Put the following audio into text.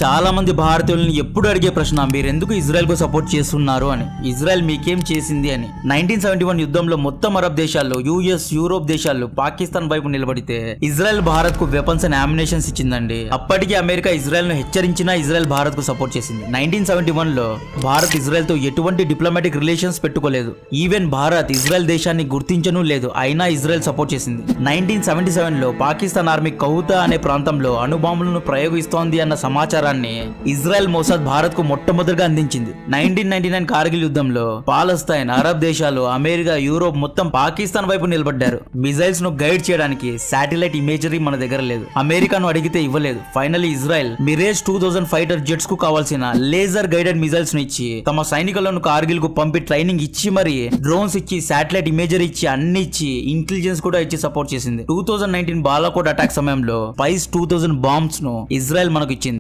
చాలా మంది భారతీయులను ఎప్పుడు అడిగే ప్రశ్న, మీరు ఎందుకు ఇజ్రాయెల్ కు సపోర్ట్ చేస్తున్నారు అని. ఇజ్రాయెల్ మీకేం చేసింది అని. 1971 యుద్ధంలో మొత్తం అరబ్ దేశాల్లో, యుఎస్, యూరోప్ దేశాల్లో పాకిస్తాన్ వైపు నిలబడితే ఇజ్రాయెల్ భారత్ కు వెపన్స్ అండ్ అమ్యునేషన్స్ ఇచ్చిందండి. అప్పటికి అమెరికా ఇజ్రాయెల్ ను హెచ్చరించినా ఇజ్రాయెల్ భారత్ కు సపోర్ట్ చేసింది. 1971 లో భారత్ ఇజ్రాయెల్ తో ఎటువంటి డిప్లొమాటిక్ రిలేషన్స్ పెట్టుకోలేదు. ఈవెన్ భారత్ ఇజ్రాయెల్ దేశాన్ని గుర్తించను లేదు, అయినా ఇజ్రాయెల్ సపోర్ట్ చేసింది. 1977 లో పాకిస్తాన్ ఆర్మీ కౌతా అనే ప్రాంతంలో అణుబాంబులను ప్రయోగిస్తోంది అన్న సమాచారాన్ని ఇజ్రాయెల్ మోసాద్ భారత్ కు మొట్టమొదటిగా అందించింది. 1999 కార్గిల్ యుద్ధంలో పాలస్తీన్, అరబ్ దేశాలు, అమెరికా, యూరోప్ మొత్తం పాకిస్తాన్ వైపు నిలబడ్డారు. మిజైల్స్ ను గైడ్ చేయడానికి శాటిలైట్ ఇమేజరీ మన దగ్గర లేదు. అమెరికాను అడిగితే ఇవ్వలేదు. Finally Israel Mirage 2000 fighter jets కు కావాల్సిన లేజర్ గైడెడ్ మిజైల్స్ ను ఇచ్చి, తమ సైనికులను కార్గిల్ కు పంపి ట్రైనింగ్ ఇచ్చి, మరి డ్రోన్స్ ఇచ్చి, శాటిలైట్ ఇమేజరీ ఇచ్చి, అన్ని ఇచ్చి, ఇంటెలిజెన్స్ కూడా ఇచ్చి సపోర్ట్ చేసింది. 2019 బాలాకోట్ అటాక్ సమయంలో స్పైస్ 2000 బాంబ్స్ ను ఇజ్రాయెల్ మనకు ఇచ్చింది.